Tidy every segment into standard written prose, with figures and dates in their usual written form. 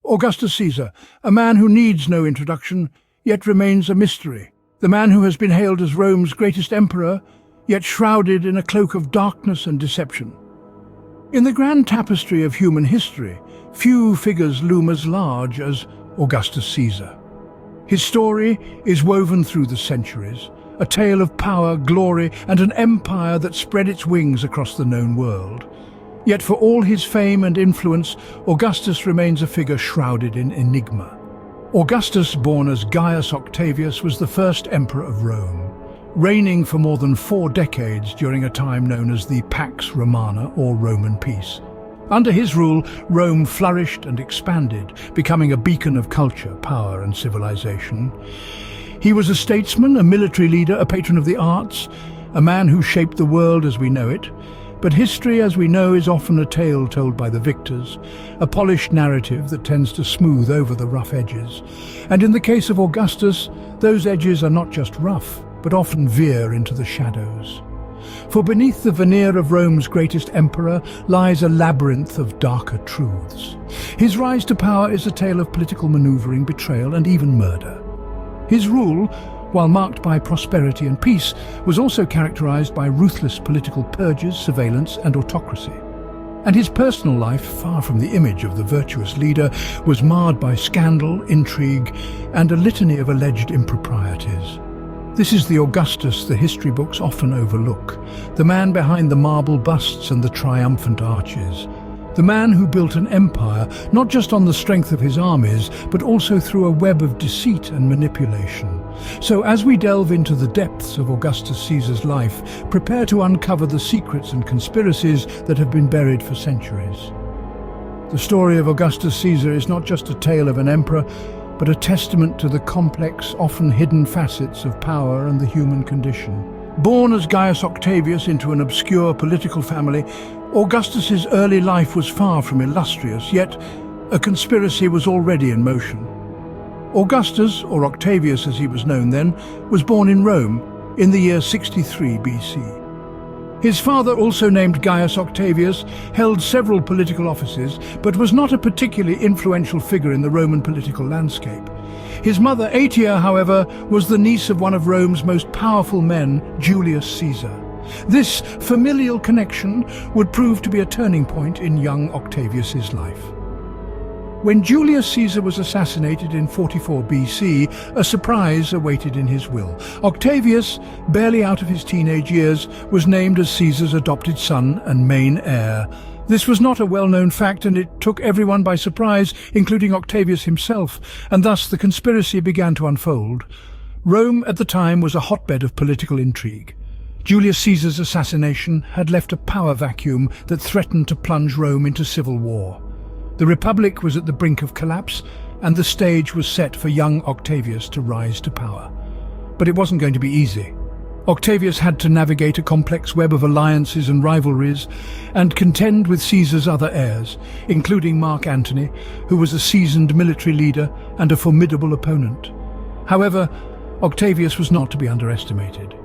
Augustus Caesar, a man who needs no introduction, yet remains a mystery. The man who has been hailed as Rome's greatest emperor, yet shrouded in a cloak of darkness and deception. In the grand tapestry of human history, few figures loom as large as Augustus Caesar. His story is woven through the centuries, a tale of power, glory, and an empire that spread its wings across the known world. Yet for all his fame and influence, Augustus remains a figure shrouded in enigma. Augustus, born as Gaius Octavius, was the first emperor of Rome, reigning for more than 4 decades during a time known as the Pax Romana, or Roman peace. Under his rule, Rome flourished and expanded, becoming a beacon of culture, power, and civilization. He was a statesman, a military leader, a patron of the arts, a man who shaped the world as we know it. But history, as we know, is often a tale told by the victors, a polished narrative that tends to smooth over the rough edges. And in the case of Augustus, those edges are not just rough, but often veer into the shadows. For beneath the veneer of Rome's greatest emperor lies a labyrinth of darker truths. His rise to power is a tale of political maneuvering, betrayal, and even murder. His rule, while marked by prosperity and peace, was also characterized by ruthless political purges, surveillance, and autocracy. And his personal life, far from the image of the virtuous leader, was marred by scandal, intrigue, and a litany of alleged improprieties. This is the Augustus the history books often overlook, the man behind the marble busts and the triumphant arches. The man who built an empire, not just on the strength of his armies, but also through a web of deceit and manipulation. So as we delve into the depths of Augustus Caesar's life, prepare to uncover the secrets and conspiracies that have been buried for centuries. The story of Augustus Caesar is not just a tale of an emperor, but a testament to the complex, often hidden facets of power and the human condition. Born as Gaius Octavius into an obscure political family, Augustus's early life was far from illustrious, yet a conspiracy was already in motion. Augustus, or Octavius as he was known then, was born in Rome in the year 63 BC. His father, also named Gaius Octavius, held several political offices, but was not a particularly influential figure in the Roman political landscape. His mother, Aetia, however, was the niece of one of Rome's most powerful men, Julius Caesar. This familial connection would prove to be a turning point in young Octavius's life. When Julius Caesar was assassinated in 44 BC, a surprise awaited in his will. Octavius, barely out of his teenage years, was named as Caesar's adopted son and main heir. This was not a well-known fact, and it took everyone by surprise, including Octavius himself, and thus the conspiracy began to unfold. Rome at the time was a hotbed of political intrigue. Julius Caesar's assassination had left a power vacuum that threatened to plunge Rome into civil war. The Republic was at the brink of collapse, and the stage was set for young Octavius to rise to power. But it wasn't going to be easy. Octavius had to navigate a complex web of alliances and rivalries, and contend with Caesar's other heirs, including Mark Antony, who was a seasoned military leader and a formidable opponent. However, Octavius was not to be underestimated.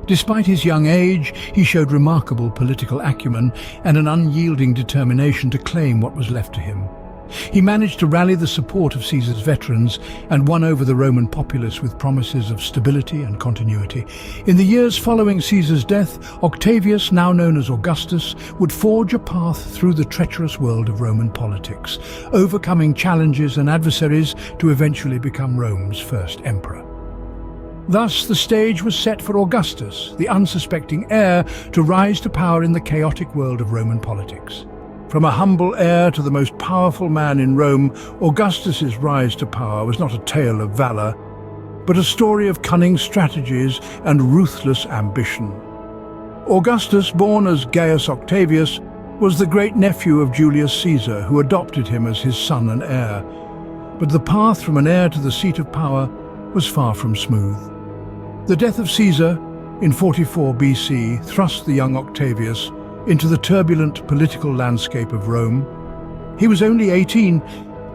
Despite his young age, he showed remarkable political acumen and an unyielding determination to claim what was left to him. He managed to rally the support of Caesar's veterans and won over the Roman populace with promises of stability and continuity. In the years following Caesar's death, Octavius, now known as Augustus, would forge a path through the treacherous world of Roman politics, overcoming challenges and adversaries to eventually become Rome's first emperor. Thus, the stage was set for Augustus, the unsuspecting heir, to rise to power in the chaotic world of Roman politics. From a humble heir to the most powerful man in Rome, Augustus's rise to power was not a tale of valor, but a story of cunning strategies and ruthless ambition. Augustus, born as Gaius Octavius, was the great-nephew of Julius Caesar, who adopted him as his son and heir. But the path from an heir to the seat of power was far from smooth. The death of Caesar in 44 BC thrust the young Octavius into the turbulent political landscape of Rome. He was only 18,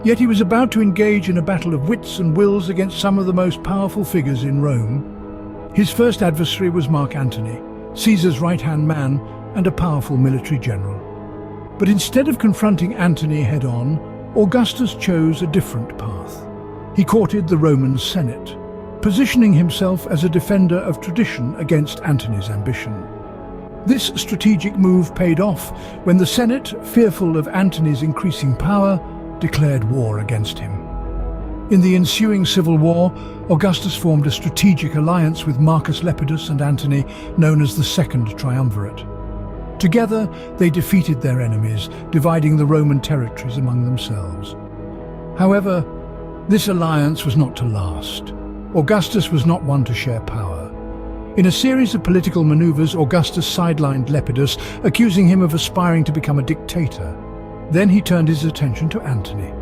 yet he was about to engage in a battle of wits and wills against some of the most powerful figures in Rome. His first adversary was Mark Antony, Caesar's right-hand man and a powerful military general. But instead of confronting Antony head-on, Augustus chose a different path. He courted the Roman Senate, positioning himself as a defender of tradition against Antony's ambition. This strategic move paid off when the Senate, fearful of Antony's increasing power, declared war against him. In the ensuing civil war, Augustus formed a strategic alliance with Marcus Lepidus and Antony, known as the Second Triumvirate. Together, they defeated their enemies, dividing the Roman territories among themselves. However, this alliance was not to last. Augustus was not one to share power. In a series of political maneuvers, Augustus sidelined Lepidus, accusing him of aspiring to become a dictator. Then he turned his attention to Antony.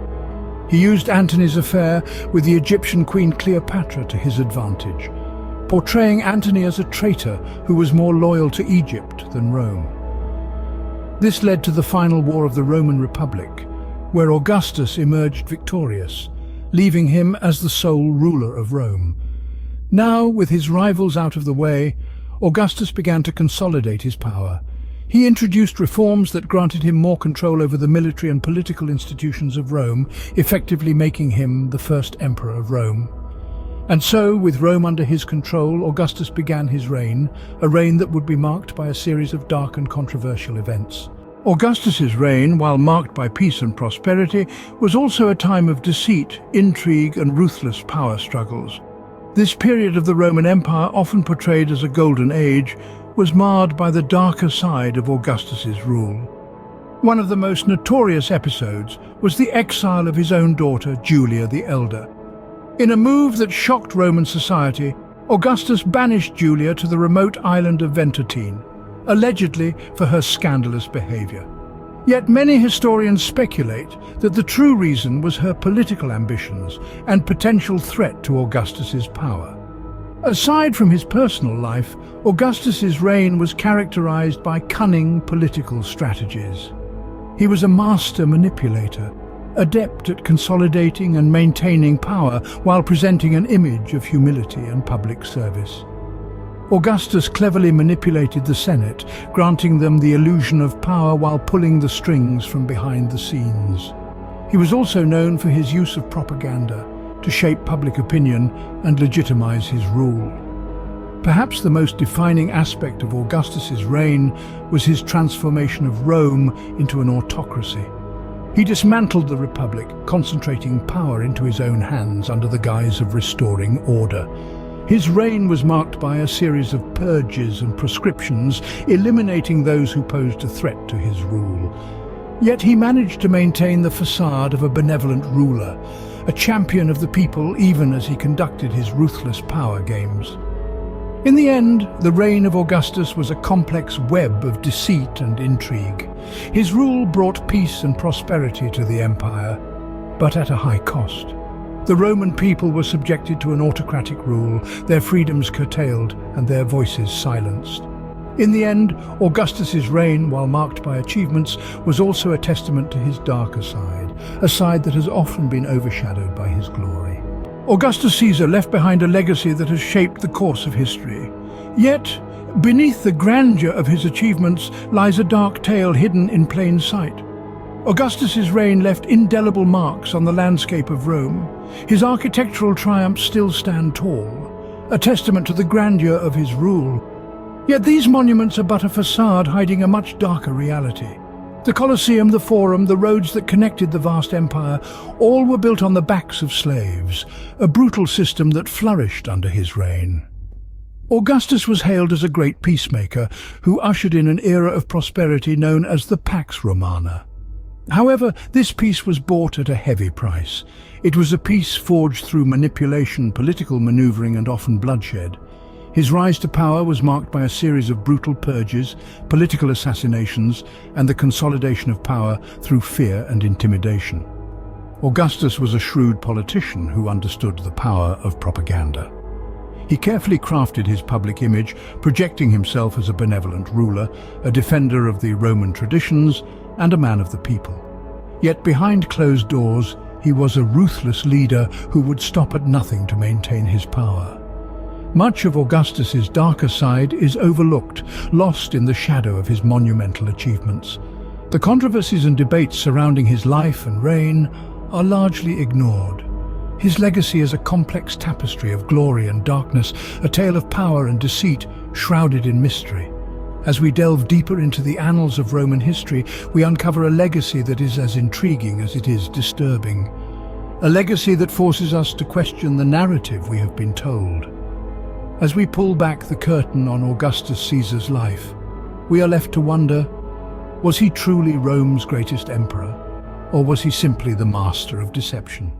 He used Antony's affair with the Egyptian queen Cleopatra to his advantage, portraying Antony as a traitor who was more loyal to Egypt than Rome. This led to the final war of the Roman Republic, where Augustus emerged victorious, leaving him as the sole ruler of Rome. Now, with his rivals out of the way, Augustus began to consolidate his power. He introduced reforms that granted him more control over the military and political institutions of Rome, effectively making him the first emperor of Rome. And so, with Rome under his control, Augustus began his reign, a reign that would be marked by a series of dark and controversial events. Augustus's reign, while marked by peace and prosperity, was also a time of deceit, intrigue, and ruthless power struggles. This period of the Roman Empire, often portrayed as a golden age, was marred by the darker side of Augustus's rule. One of the most notorious episodes was the exile of his own daughter, Julia the Elder. In a move that shocked Roman society, Augustus banished Julia to the remote island of Venturtine, allegedly for her scandalous behavior. Yet many historians speculate that the true reason was her political ambitions and potential threat to Augustus's power. Aside from his personal life, Augustus's reign was characterized by cunning political strategies. He was a master manipulator, adept at consolidating and maintaining power while presenting an image of humility and public service. Augustus cleverly manipulated the Senate, granting them the illusion of power while pulling the strings from behind the scenes. He was also known for his use of propaganda to shape public opinion and legitimize his rule. Perhaps the most defining aspect of Augustus's reign was his transformation of Rome into an autocracy. He dismantled the Republic, concentrating power into his own hands under the guise of restoring order. His reign was marked by a series of purges and proscriptions, eliminating those who posed a threat to his rule. Yet he managed to maintain the facade of a benevolent ruler, a champion of the people even as he conducted his ruthless power games. In the end, the reign of Augustus was a complex web of deceit and intrigue. His rule brought peace and prosperity to the empire, but at a high cost. The Roman people were subjected to an autocratic rule, their freedoms curtailed and their voices silenced. In the end, Augustus's reign, while marked by achievements, was also a testament to his darker side, a side that has often been overshadowed by his glory. Augustus Caesar left behind a legacy that has shaped the course of history. Yet, beneath the grandeur of his achievements lies a dark tale hidden in plain sight. Augustus's reign left indelible marks on the landscape of Rome. His architectural triumphs still stand tall, a testament to the grandeur of his rule. Yet these monuments are but a facade hiding a much darker reality. The Colosseum, the Forum, the roads that connected the vast empire, all were built on the backs of slaves, a brutal system that flourished under his reign. Augustus was hailed as a great peacemaker who ushered in an era of prosperity known as the Pax Romana. However, this peace was bought at a heavy price. It was a peace forged through manipulation, political maneuvering, and often bloodshed. His rise to power was marked by a series of brutal purges, political assassinations, and the consolidation of power through fear and intimidation. Augustus was a shrewd politician who understood the power of propaganda. He carefully crafted his public image, projecting himself as a benevolent ruler, a defender of the Roman traditions, and a man of the people. Yet behind closed doors, he was a ruthless leader who would stop at nothing to maintain his power. Much of Augustus's darker side is overlooked, lost in the shadow of his monumental achievements. The controversies and debates surrounding his life and reign are largely ignored. His legacy is a complex tapestry of glory and darkness, a tale of power and deceit shrouded in mystery. As we delve deeper into the annals of Roman history, we uncover a legacy that is as intriguing as it is disturbing. A legacy that forces us to question the narrative we have been told. As we pull back the curtain on Augustus Caesar's life, we are left to wonder, was he truly Rome's greatest emperor, or was he simply the master of deception?